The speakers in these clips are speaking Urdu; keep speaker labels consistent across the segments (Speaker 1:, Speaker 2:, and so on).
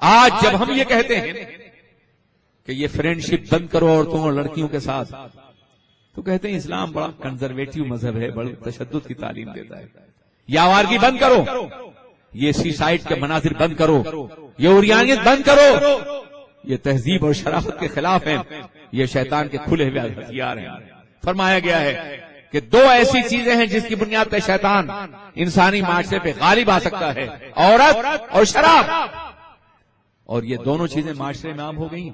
Speaker 1: آج جب ہم یہ کہتے ہیں کہ یہ فرینڈشپ بند کرو عورتوں اور لڑکیوں کے ساتھ، تو کہتے ہیں اسلام بڑا کنزرویٹو مذہب ہے، بڑا تشدد کی تعلیم دیتا ہے، یہ آوارگی بند کرو، یہ سیسائڈ کے مناظر بند کرو، یہ عریانیت بند کرو، یہ تہذیب اور شرافت کے خلاف ہیں، یہ شیطان کے کھلے ہوئے ہتھیار ہیں۔ فرمایا گیا ہے کہ دو ایسی چیزیں ہیں جس کی بنیاد پہ شیطان انسانی معاشرے پہ غالب آ سکتا ہے، عورت اور شراب، اور یہ دونوں چیزیں معاشرے میں عام ہو گئی۔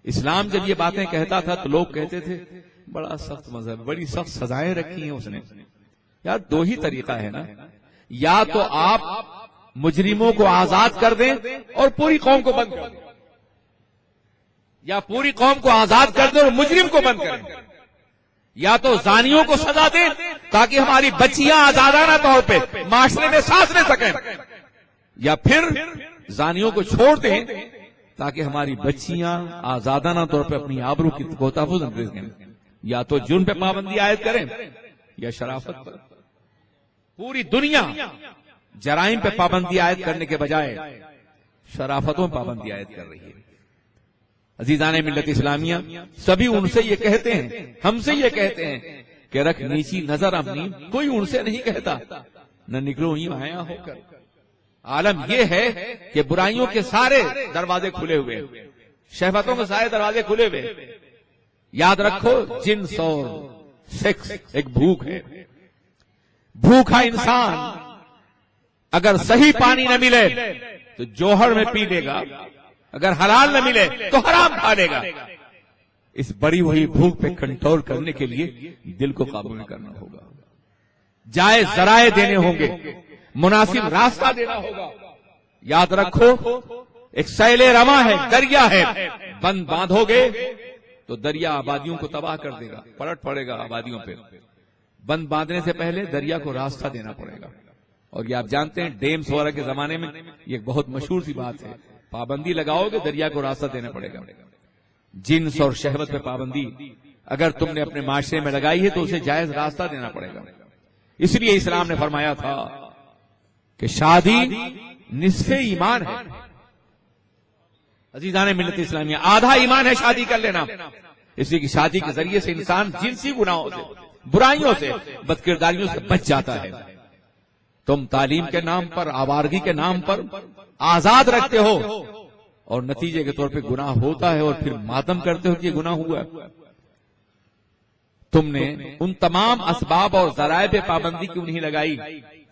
Speaker 1: اسلام جب یہ باتیں کہتا تھا تو لوگ کہتے تھے بڑا سخت مذہب، بڑی سخت سزائیں رکھی ہیں اس نے۔ یار دو ہی طریقہ ہے نا، یا تو آپ مجرموں کو آزاد کر دیں اور پوری قوم کو بند کر دیں، یا پوری قوم کو آزاد کر دیں اور مجرم کو بند کریں، یا تو زانیوں کو سزا دیں تاکہ ہماری بچیاں آزادانہ طور پہ معاشرے میں سانس لے سکیں، یا پھر زانیوں کو چھوڑ دیں تاکہ ہماری بچیاں آزادانہ طور پہ اپنی آبرو کی تحفظ کریں۔ یا تو جرم پہ پابندی عائد کریں یا شرافت پر۔ پوری دنیا جرائم پہ پابندی عائد کرنے کے بجائے شرافتوں پہ پابندی عائد کر رہی ہے۔ عزیزان ملت اسلامیہ، سبھی ان سے یہ کہتے ہیں، ہم سے یہ کہتے ہیں کہ رکھ نیچی نظر اپنی، کوئی ان سے نہیں کہتا نہ نکلو یوں آیا ہو کر۔ عالم یہ ہے کہ برائیوں کے سارے دروازے کھلے ہوئے، شہوتوں کے سارے دروازے کھلے ہوئے۔ یاد رکھو جنس اور سیکس ایک بھوک ہے، بھوکا انسان اگر صحیح پانی نہ ملے تو جوہر میں پی لے گا، اگر حلال نہ ملے تو حرام کھا لے گا۔ اس بڑی ہوئی بھوک پہ کنٹرول کرنے کے لیے دل کو قابو میں کرنا ہوگا، جائز ذرائع دینے ہوں گے، مناسب راستہ دینا ہوگا۔ یاد رکھو ایک سیل رواں ہے، دریا ہے، بند باندھو گے تو دریا آبادیوں کو تباہ کر دے گا، پلٹ پڑے گا آبادیوں پہ۔ بند باندھنے سے پہلے دریا کو راستہ دینا پڑے گا۔ اور یہ آپ جانتے ہیں ڈیمز وغیرہ کے زمانے میں یہ ایک بہت مشہور سی بات ہے، پابندی لگاؤ گے دریا کو راستہ دینا پڑے گا۔ جنس اور شہوت پہ پابندی اگر تم نے اپنے معاشرے میں لگائی ہے تو اسے جائز راستہ دینا پڑے گا۔ اس لیے اسلام نے فرمایا تھا کہ شادی نصف ایمان ہے۔ عزیزان ملت اسلامیہ، آدھا ایمان ہے شادی کر لینا، اس لیے کہ شادی کے ذریعے سے انسان جنسی گناہوں سے، برائیوں سے، بدکرداریوں سے بچ جاتا ہے۔ تم تعلیم کے نام پر، آوارگی کے نام پر آزاد رکھتے ہو اور نتیجے کے طور پہ گناہ ہوتا ہے اور پھر ماتم کرتے ہو کہ یہ گناہ ہوا ہے۔ تم نے ان تمام اسباب اور ذرائع پہ پابندی کیوں نہیں لگائی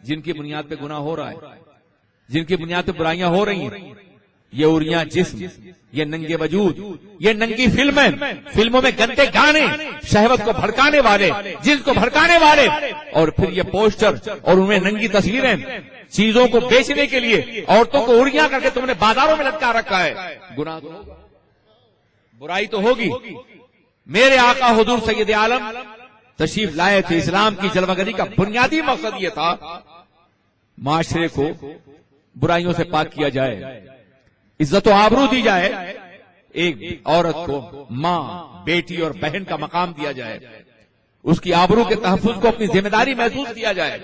Speaker 1: جن کی بنیاد پہ گناہ ہو رہا ہے، جن کی بنیاد پہ برائیاں ہو رہی ہیں؟ یہ عریاں جسم، یہ ننگے وجود، یہ ننگی فلمیں، فلموں میں گندے گانے، شہوت کو بھڑکانے والے، جنس کو بھڑکانے والے، اور پھر یہ پوسٹر اور ان میں ننگی تصویریں، چیزوں کو بیچنے کے لیے عورتوں کو عریاں کر کے تم نے بازاروں میں لٹکا رکھا ہے۔ گناہ تو ہوگا، برائی تو ہوگی۔ میرے آقا حضور سید عالم تشریف لائے تھے، اسلام کی جلوہ گری کا بنیادی مقصد یہ تھا معاشرے کو برائیوں سے پاک کیا جائے، عزت و آبرو دی جائے، ایک عورت کو ماں، بیٹی اور بہن کا مقام دیا جائے، اس کی آبرو کے تحفظ کو اپنی ذمہ داری محسوس کیا جائے۔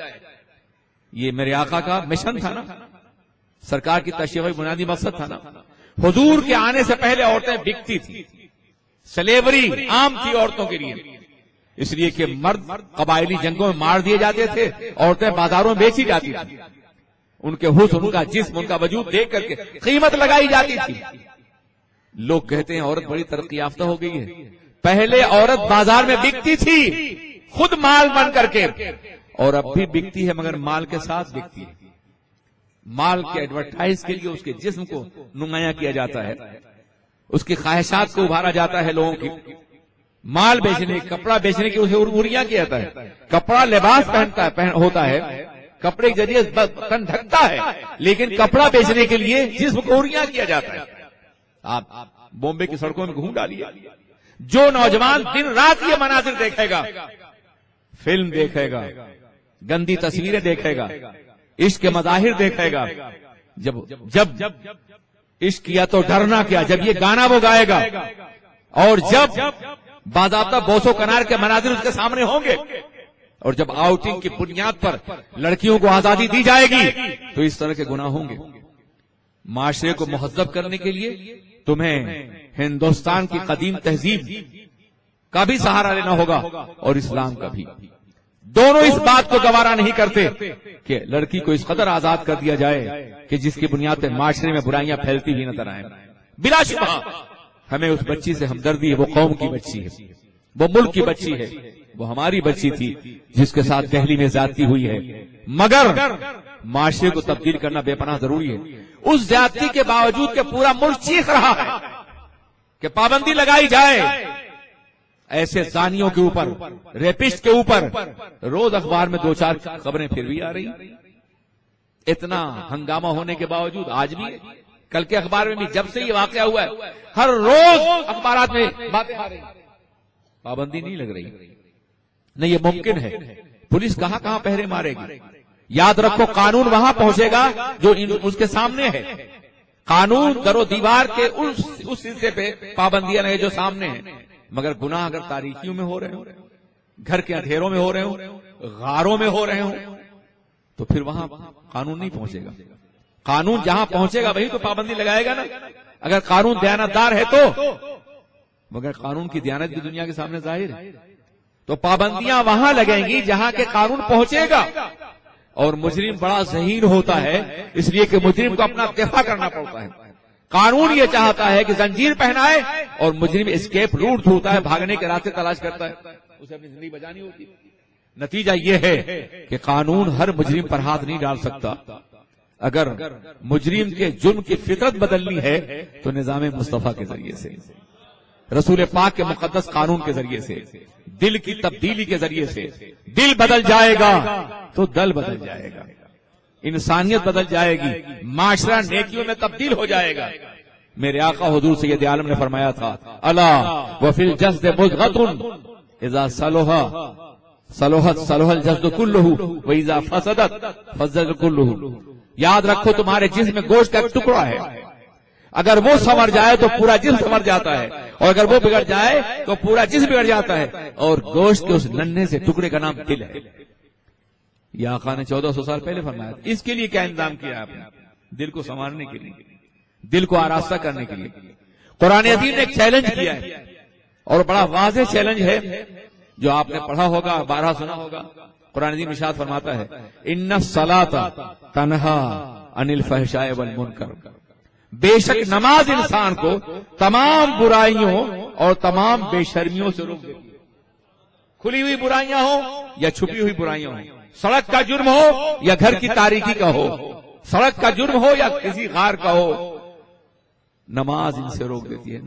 Speaker 1: یہ میرے آقا کا مشن تھا نا، سرکار کی تشریح بنیادی مقصد تھا نا۔ حضور کے آنے سے پہلے عورتیں بکتی تھی، سلیوری عام تھی عورتوں کے لیے، اس لیے کہ مرد قبائلی جنگوں میں مار دیے جاتے تھے، عورتیں بازاروں میں بیچی جاتی تھی، ان کے حسن، ان کا جسم، ان کا وجود دیکھ کر کے قیمت لگائی جاتی تھی۔ لوگ کہتے ہیں عورت بڑی ترقی یافتہ ہو گئی ہے، پہلے عورت بازار میں بکتی تھی خود مال بن کر کے، اور اب بھی بکتی ہے مگر مال کے ساتھ بکتی ہے۔ مال کے ایڈورٹائز کے لیے اس کے جسم کو نمایاں کیا جاتا ہے، اس کی خواہشات کو ابھارا جاتا ہے لوگوں کی، مال بیچنے، کپڑا بیچنے کی اسے عریاں کیا جاتا ہے۔ کپڑا لباس ہوتا ہے، کپڑے کے ذریعے تن ڈھکتا ہے، لیکن کپڑا بیچنے کے لیے جسم کو عریاں کیا جاتا ہے۔ آپ بامبے کی سڑکوں میں گھوم ڈالیے، جو نوجوان دن رات یہ مناظر دیکھے گا، فلم دیکھے گا، گندی تصویریں دیکھے گا، عشق کے مظاہر دیکھے گا، جب عشق کیا تو ڈرنا کیا، جب یہ گانا وہ گائے گا، اور جب باضابطہ بوسو کنار کے مناظر اس کے سامنے ہوں گے، اور جب آؤٹنگ کی بنیاد پر لڑکیوں کو آزادی دی جائے گی تو اس طرح کے گناہ ہوں گے۔ معاشرے کو مہذب کرنے کے لیے تمہیں ہندوستان کی قدیم تہذیب کا بھی سہارا لینا ہوگا اور اسلام کا بھی. دونوں اس بات کو گوارا نہیں کرتے کہ لڑکی کو اس قدر آزاد کر دیا جائے کہ جس کی بنیاد پر معاشرے میں برائیاں پھیلتی ہوئی نظر آئیں. بلا شبہ ہمیں اس بچی سے ہمدردی ہے. وہ قوم کی بچی ہے, وہ ملک کی بچی ہے, وہ ہماری بچی تھی جس کے ساتھ دہلی میں زیادتی ہوئی ہے. مگر معاشرے کو تبدیل کرنا بے پناہ ضروری ہے. اس زیادتی کے باوجود کہ پورا ملک چیخ رہا ہے کہ پابندی لگائی جائے ایسے زانیوں کے اوپر, ریپسٹ کے اوپر, روز اخبار میں 2-4 خبریں پھر بھی آ رہی. اتنا ہنگامہ ہونے کے باوجود آج بھی, کل کے اخبار میں بھی, جب سے یہ واقعہ ہوا ہے ہر روز اخبارات میں باتیں آ رہی. پابندی نہیں لگ رہی. نہیں, یہ ممکن ہے. پولیس کہاں کہاں پہرے مارے گی. یاد رکھو, قانون وہاں پہنچے گا جو اس کے سامنے ہے. قانون در و دیوار کے اس حصے پہ پابندیاں نہیں جو سامنے ہیں. مگر گناہ اگر تاریکیوں میں ہو رہے ہوں, گھر کے اندھیروں میں ہو رہے ہوں, غاروں میں ہو رہے ہوں, تو پھر وہاں قانون نہیں پہنچے گا. قانون جہاں پہنچے گا وہی تو پابندی لگائے گا نا. اگر قانون دیانتدار ہے تو, مگر قانون کی دیانت بھی دنیا کے سامنے ظاہر ہے. تو پابندیاں وہاں لگیں گی جہاں کے قانون پہنچے گا. اور مجرم بڑا ذہین ہوتا ہے, اس لیے کہ مجرم کو اپنا دفاع کرنا پڑتا ہے. قانون یہ چاہتا ہے کہ زنجیر پہنائے اور مجرم اسکیپ روٹ ڈھونڈتا ہے, بھاگنے کے راستے تلاش کرتا ہے, اسے اپنی زندگی بچانی ہوتی ہے. نتیجہ یہ ہے کہ قانون ہر مجرم پر ہاتھ نہیں ڈال سکتا. اگر مجرم کے جرم کی فطرت بدلنی ہے تو نظام مصطفیٰ کے ذریعے سے, رسول پاک کے مقدس قانون کے ذریعے سے, دل کی تبدیلی کے ذریعے سے. دل بدل جائے گا تو دل بدل جائے گا, انسانیت بدل جائے گی, معاشرہ نیکیوں میں تبدیل ہو جائے گا. میرے آقا حضور سید عالم نے فرمایا تھا, الا وفی الجسد مضغۃ اذا صلحت صلح الجسد کلہ واذا فسدت فسد کلہ. یاد رکھو, تمہارے جسم میں گوشت کا ایک ٹکڑا ہے, اگر وہ سنور جائے تو پورا جسم سنور جاتا ہے, اور اگر وہ بگڑ جائے تو پورا جسم بگڑ جاتا ہے. اور گوشت کے اس ننھے سے ٹکڑے کا نام دل ہے. یہ آقا نے 1400 سال پہلے فرمایا. اس کے لیے کیا انتظام کیا آپ نے؟ دل کو سنوارنے کے لیے, دل کو آراستہ کرنے کے لیے. قرآن عظیم نے ایک چیلنج کیا ہے, اور بڑا واضح چیلنج ہے جو آپ نے پڑھا ہوگا, بارہا سنا ہوگا. قرآن عظیم ارشاد فرماتا ہے, ان الصلاۃ تنہا عن الفحشاء والمنکر. بے شک نماز انسان کو تمام برائیوں اور تمام بے شرمیوں سے روک دیتی ہے. کھلی ہوئی برائیاں ہوں یا چھپی ہوئی برائیاں ہوں, سڑک کا جرم ہو یا گھر کی تاریکی کا ہو, سڑک کا جرم ہو یا کسی غار کا ہو, نماز ان سے روک دیتی ہے.